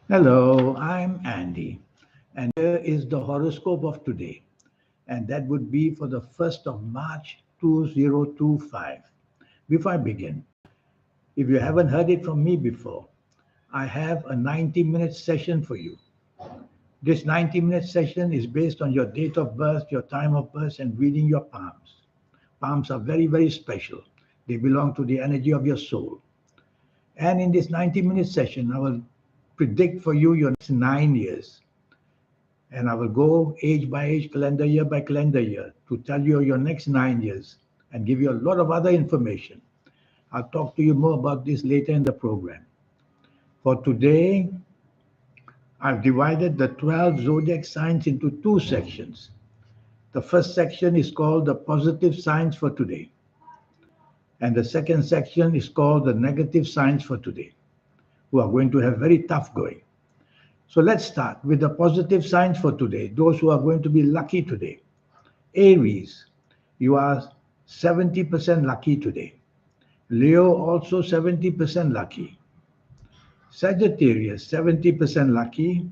Hello, I'm Andy, and here is the horoscope of today, and that would be for the 1st of March 2025. Before I begin, if you haven't heard it from me before, I have a 90-minute session for you. This 90-minute session is based on your date of birth, your time of birth, and reading your palms. Palms are very, very special. They belong to the energy of your soul. And in this 90-minute session, I will predict for you your next 9 years. And I will go age by age, calendar year by calendar year to tell you your next 9 years and give you a lot of other information. I'll talk to you more about this later in the program. For today, I've divided the 12 zodiac signs into two sections. The first section is called the positive signs for today, and the second section is called the negative signs for today, who are going to have very tough going. So let's start with the positive signs for today, those who are going to be lucky today. Aries, you are 70% lucky today. Leo, also 70% lucky. Sagittarius, 70% lucky.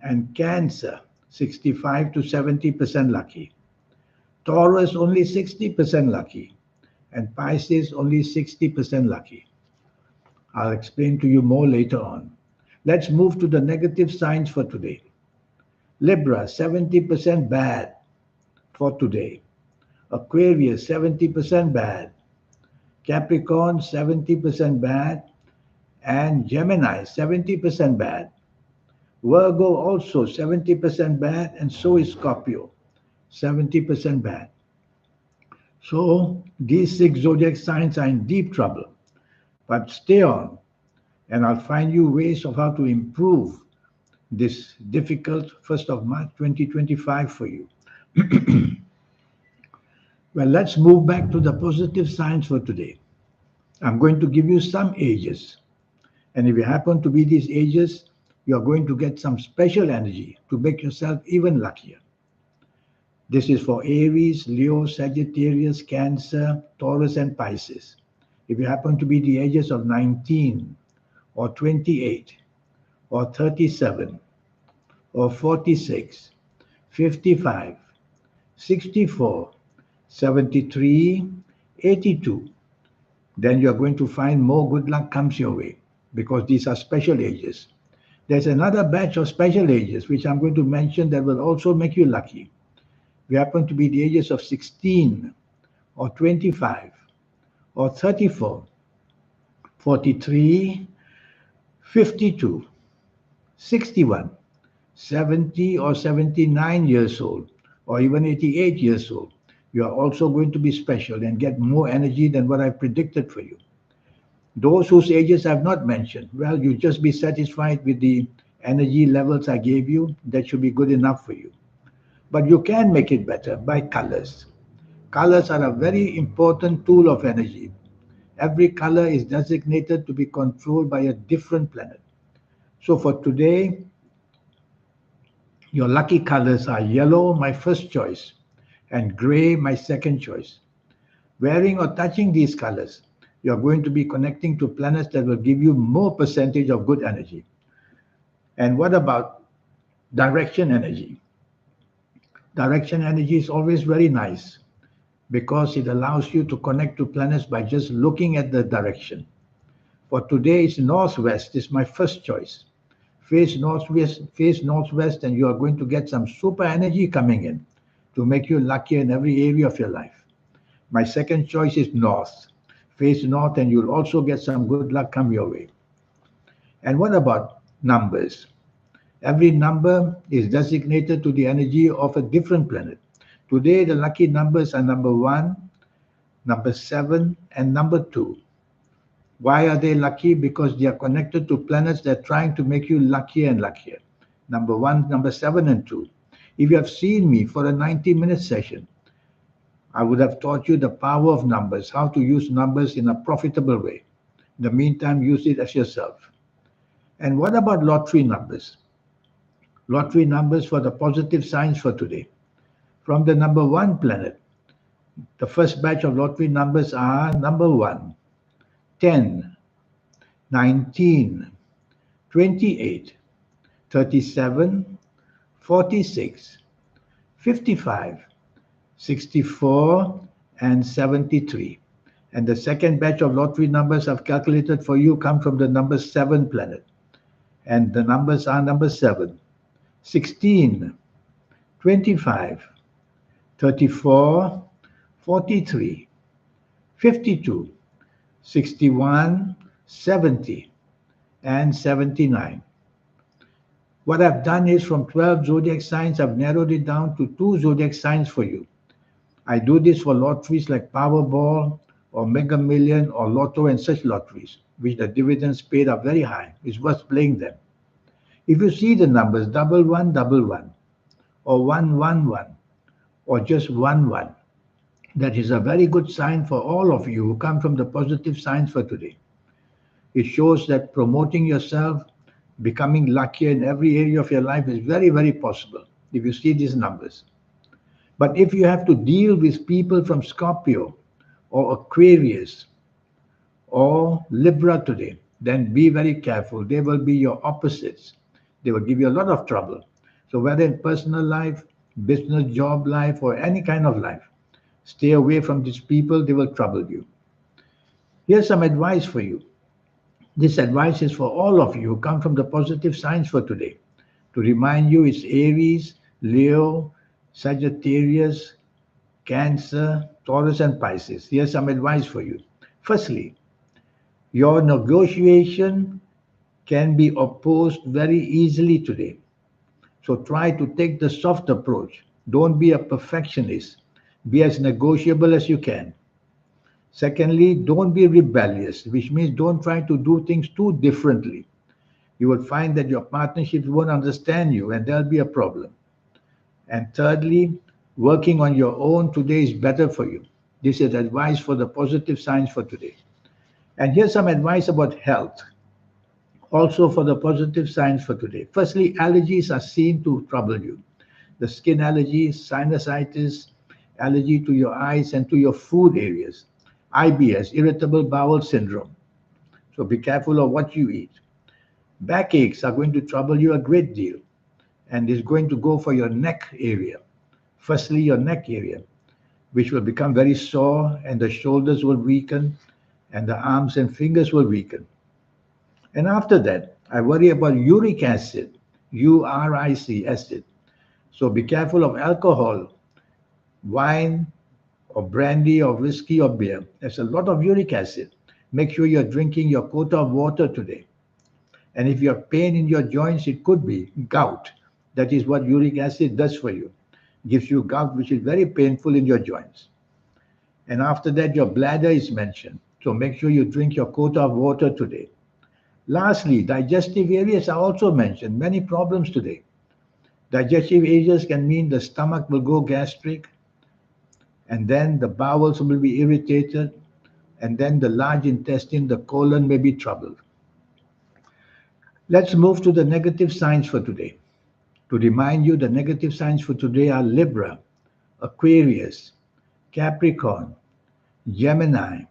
And Cancer, 65 to 70% lucky. Taurus, only 60% lucky. And Pisces, only 60% lucky. I'll explain to you more later on. Let's move to the negative signs for today. Libra, 70% bad for today. Aquarius, 70% bad. Capricorn, 70% bad. And Gemini, 70% bad. Virgo, also 70% bad. And so is Scorpio, 70% bad. So these six zodiac signs are in deep trouble. But stay on, and I'll find you ways of how to improve this difficult 1st of March 2025 for you. Well, let's move back to the positive signs for today. I'm going to give you some ages. And if you happen to be these ages, you're going to get some special energy to make yourself even luckier. This is for Aries, Leo, Sagittarius, Cancer, Taurus, and Pisces. If you happen to be the ages of 19 or 28 or 37 or 46, 55, 64, 73, 82, then you're going to find more good luck comes your way because these are special ages. There's another batch of special ages which I'm going to mention that will also make you lucky. If you happen to be the ages of 16 or 25 or 34, 43, 52, 61, 70 or 79 years old, or even 88 years old, you are also going to be special and get more energy than what I predicted for you. Those whose ages I've not mentioned, well, you just be satisfied with the energy levels I gave you. That should be good enough for you. But you can make it better by colors. Colors are a very important tool of energy. Every color is designated to be controlled by a different planet. So for today, your lucky colors are yellow, my first choice, and gray, my second choice. Wearing or touching these colors, you're going to be connecting to planets that will give you more percentage of good energy. And what about direction energy? Direction energy is always very nice because it allows you to connect to planets by just looking at the direction. For today, it's northwest is my first choice. Face northwest, and you are going to get some super energy coming in to make you luckier in every area of your life. My second choice is north. Face north, and you'll also get some good luck come your way. And what about numbers? Every number is designated to the energy of a different planet. Today, the lucky numbers are number 1, number 7, and number 2. Why are they lucky? Because they are connected to planets that are trying to make you luckier and luckier. Number 1, number 7, and 2. If you have seen me for a 90-minute session, I would have taught you the power of numbers, how to use numbers in a profitable way. In the meantime, use it as yourself. And what about lottery numbers? Lottery numbers for the positive signs for today. From the number 1 planet, the first batch of lottery numbers are number 1, 10, 19, 28, 37, 46, 55, 64, and 73. And the second batch of lottery numbers I've calculated for you come from the number 7 planet. And the numbers are number 7, 16, 25, 34, 43, 52, 61, 70, and 79. What I've done is from 12 zodiac signs, I've narrowed it down to 2 zodiac signs for you. I do this for lotteries like Powerball or Mega Million or Lotto and such lotteries, which the dividends paid are very high. It's worth playing them. If you see the numbers 1111 or 111 or just 11, that is a very good sign for all of you who come from the positive signs for today. It shows that promoting yourself, becoming luckier in every area of your life is very, very possible if you see these numbers. But if you have to deal with people from Scorpio or Aquarius or Libra today, then be very careful. They will be your opposites. They will give you a lot of trouble. So whether in personal life, business, job life, or any kind of life, stay away from these people. They will trouble you. Here's some advice for you. This advice is for all of you who come from the positive signs for today. To remind you, it's Aries, Leo, Sagittarius, Cancer, Taurus, and Pisces. Here's some advice for you. Firstly, your negotiation can be opposed very easily today. So try to take the soft approach. Don't be a perfectionist. Be as negotiable as you can. Secondly, don't be rebellious, which means don't try to do things too differently. You will find that your partnerships won't understand you and there'll be a problem. And thirdly, working on your own today is better for you. This is advice for the positive signs for today. And here's some advice about health, also for the positive signs for today. Firstly, allergies are seen to trouble you. The skin allergies, sinusitis, allergy to your eyes and to your food areas. IBS, irritable bowel syndrome. So be careful of what you eat. Backaches are going to trouble you a great deal, and is going to go for your neck area. Firstly, your neck area, which will become very sore, and the shoulders will weaken, and the arms and fingers will weaken. And after that, I worry about uric acid, URIC acid. So be careful of alcohol, wine, or brandy, or whiskey, or beer. There's a lot of uric acid. Make sure you're drinking your quota of water today. And if you have pain in your joints, it could be gout. That is what uric acid does for you. Gives you gout, which is very painful in your joints. And after that, your bladder is mentioned. So make sure you drink your quota of water today. Lastly, digestive areas are also mentioned. Many problems today. Digestive areas can mean the stomach will go gastric, and then the bowels will be irritated, and then the large intestine, the colon may be troubled. Let's move to the negative signs for today. To remind you, the negative signs for today are Libra, Aquarius, Capricorn, Gemini,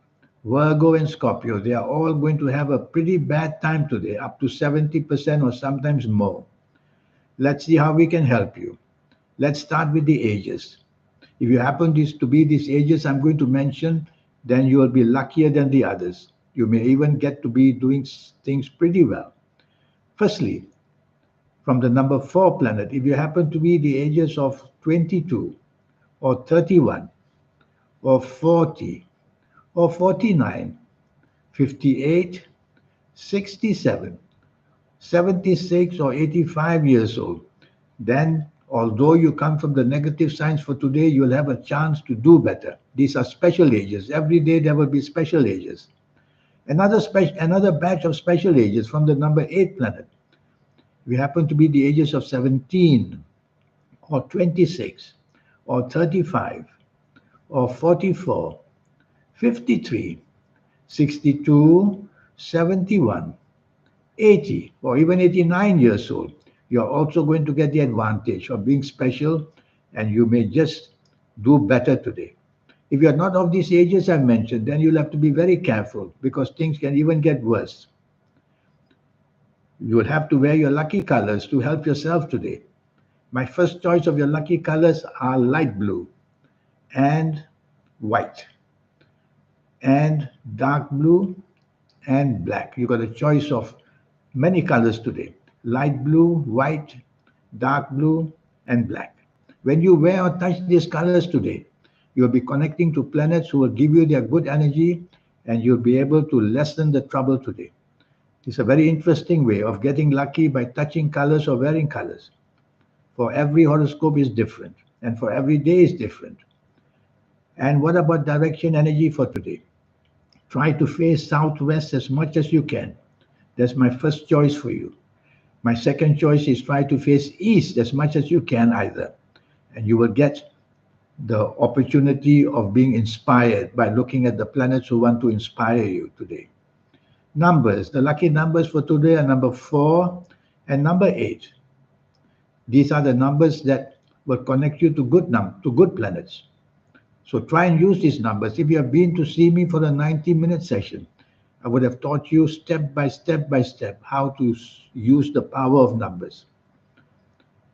Virgo, and Scorpio. They are all going to have a pretty bad time today, up to 70% or sometimes more. Let's see how we can help you. Let's start with the ages. If you happen to be these ages I'm going to mention, then you will be luckier than the others. You may even get to be doing things pretty well. Firstly, from the number 4 planet, if you happen to be the ages of 22 or 31 or 40 or 49, 58, 67, 76 or 85 years old, then although you come from the negative signs for today, you'll have a chance to do better. These are special ages. Every day there will be special ages. Another batch of special ages from the number 8 planet. We happen to be the ages of 17 or 26 or 35 or 44, 53, 62, 71, 80, or even 89 years old. You're also going to get the advantage of being special, and you may just do better today. If you're not of these ages I mentioned, then you'll have to be very careful because things can even get worse. You will have to wear your lucky colors to help yourself today. My first choice of your lucky colors are light blue and white and dark blue and black. You got a choice of many colors today: light blue, white, dark blue, and black. When you wear or touch these colors today, you'll be connecting to planets who will give you their good energy and you'll be able to lessen the trouble today. It's a very interesting way of getting lucky by touching colors or wearing colors. For every horoscope is different and for every day is different. And what about direction energy for today? Try to face southwest as much as you can. That's my first choice for you. My second choice is try to face east as much as you can either. And you will get the opportunity of being inspired by looking at the planets who want to inspire you today. Numbers. The lucky numbers for today are number 4 and number 8. These are the numbers that will connect you to good planets. So try and use these numbers. If you have been to see me for a 90-minute session, I would have taught you step by step how to use the power of numbers.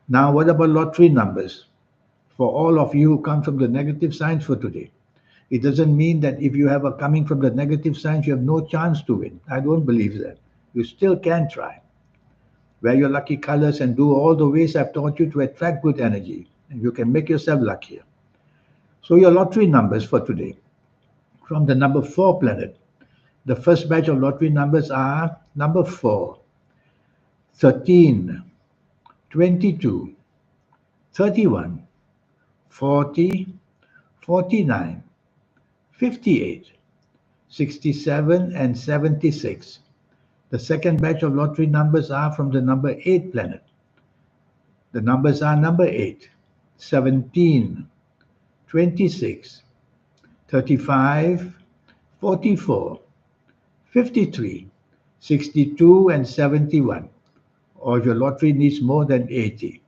Now, what about lottery numbers? For all of you who come from the negative signs for today, it doesn't mean that if you have a coming from the negative signs, you have no chance to win. I don't believe that. You still can try. Wear your lucky colors and do all the ways I've taught you to attract good energy, and you can make yourself luckier. So, your lottery numbers for today from the number 4 planet. The first batch of lottery numbers are number 4, 13, 22, 31, 40, 49, 58, 67, and 76. The second batch of lottery numbers are from the number 8 planet. The numbers are number 8, 17, 26, 35, 44, 53, 62, and 71. Or if your lottery needs more than 80.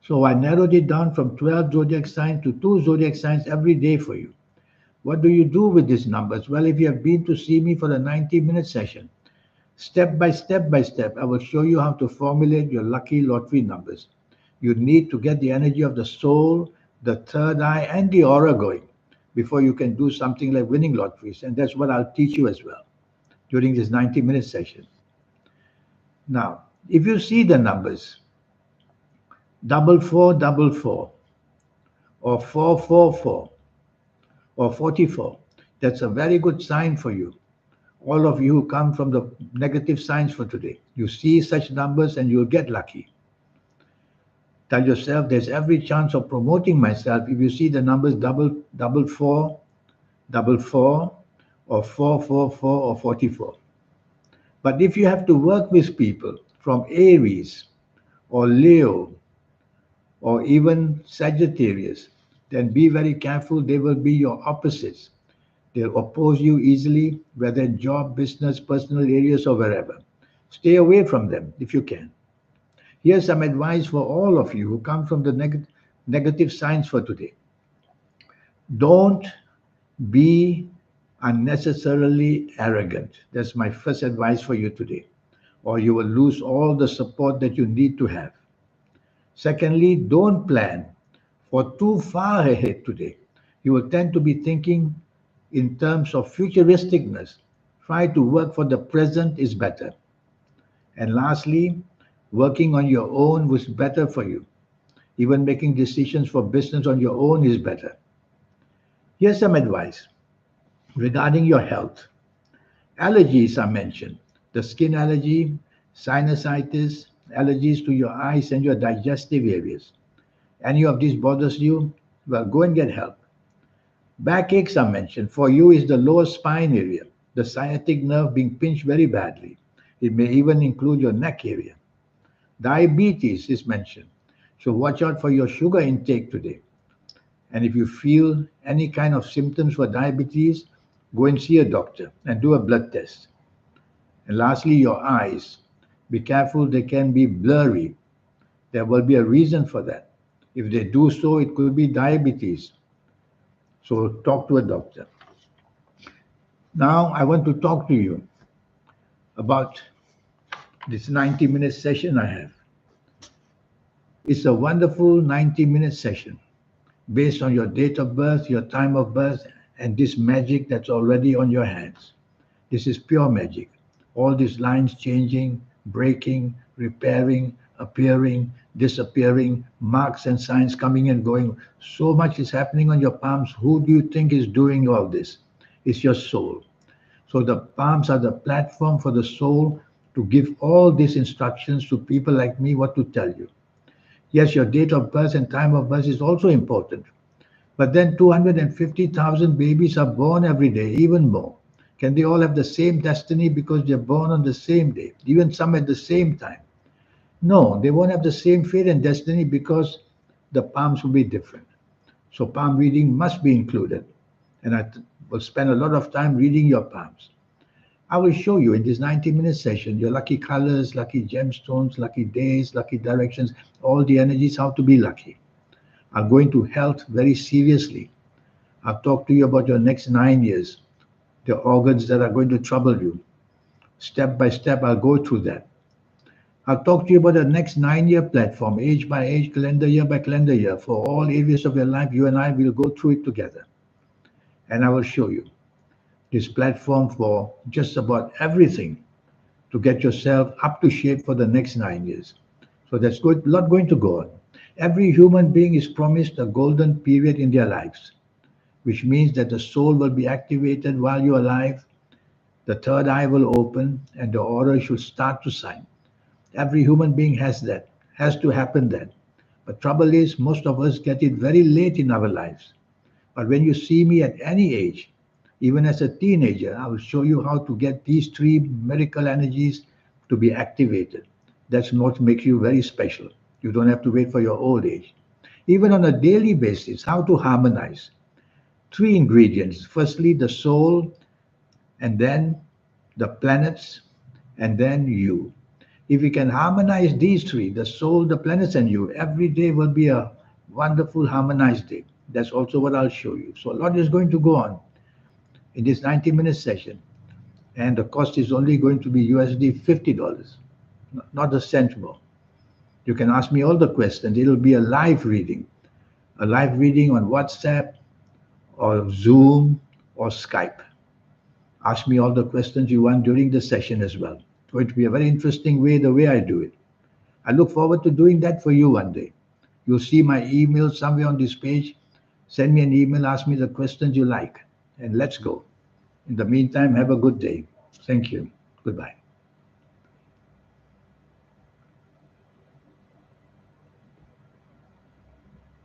So I narrowed it down from 12 zodiac signs to 2 zodiac signs every day for you. What do you do with these numbers? Well, if you have been to see me for a 90-minute session, step by step, I will show you how to formulate your lucky lottery numbers. You need to get the energy of the soul, the third eye, and the aura going before you can do something like winning lotteries. And that's what I'll teach you as well during this 90-minute session. Now, if you see the numbers, 4444 or 444 or 44, that's a very good sign for you. All of you who come from the negative signs for today, you see such numbers and you'll get lucky. Tell yourself there's every chance of promoting myself if you see the numbers double four, double four, or 444 or 44. But if you have to work with people from Aries or Leo or even Sagittarius, then be very careful. They will be your opposites. They'll oppose you easily, whether in job, business, personal areas, or wherever. Stay away from them if you can. Here's some advice for all of you who come from the negative signs for today. Don't be unnecessarily arrogant. That's my first advice for you today, or you will lose all the support that you need to have. Secondly, don't plan for too far ahead today. You will tend to be thinking in terms of futuristicness. Try to work for the present is better. And lastly, working on your own was better for you. Even making decisions for business on your own is better. Here's some advice regarding your health. Allergies are mentioned. The skin allergy, sinusitis, allergies to your eyes and your digestive areas. Any of these bothers you? Well, go and get help. Backaches are mentioned. For you is the lower spine area, the sciatic nerve being pinched very badly. It may even include your neck area. Diabetes is mentioned. So watch out for your sugar intake today. And if you feel any kind of symptoms for diabetes, go and see a doctor and do a blood test. And lastly, your eyes. Be careful, they can be blurry. There will be a reason for that. If they do so, it could be diabetes. So talk to a doctor. Now I want to talk to you about This 90-minute session I have. It's a wonderful 90-minute session based on your date of birth, your time of birth, and this magic that's already on your hands. This is pure magic. All these lines changing, breaking, repairing, appearing, disappearing, marks and signs coming and going. So much is happening on your palms. Who do you think is doing all this? It's your soul. So the palms are the platform for the soul to give all these instructions to people like me what to tell you. Yes, your date of birth and time of birth is also important. But then 250,000 babies are born every day, even more. Can they all have the same destiny because they're born on the same day, even some at the same time? No, they won't have the same fate and destiny because the palms will be different. So palm reading must be included. And will spend a lot of time reading your palms. I will show you in this 90-minute session your lucky colors, lucky gemstones, lucky days, lucky directions, all the energies, how to be lucky. I'll go into health very seriously. I'll talk to you about your next 9 years, the organs that are going to trouble you. Step by step, I'll go through that. I'll talk to you about the next 9 year platform, age by age, calendar year by calendar year. For all areas of your life, you and I will go through it together. And I will show you this platform for just about everything to get yourself up to shape for the next 9 years. So that's good, a lot going to go on. Every human being is promised a golden period in their lives, which means that the soul will be activated while you're alive, the third eye will open, and the aura should start to shine. Every human being has that, has to happen that. But trouble is, most of us get it very late in our lives. But when you see me at any age, even as a teenager, I will show you how to get these three miracle energies to be activated. That's what makes you very special. You don't have to wait for your old age. Even on a daily basis, how to harmonize. Three ingredients. Firstly, the soul, and then the planets, and then you. If we can harmonize these three, the soul, the planets, and you, every day will be a wonderful harmonized day. That's also what I'll show you. So a lot is going to go on in this 90-minute session. And the cost is only going to be USD $50, not a cent more. You can ask me all the questions. It'll be a live reading on WhatsApp or Zoom or Skype. Ask me all the questions you want during the session as well. It's going to be a very interesting way, the way I do it. I look forward to doing that for you one day. You'll see my email somewhere on this page. Send me an email, ask me the questions you like, and let's go. In the meantime, have a good day. Thank you. Goodbye.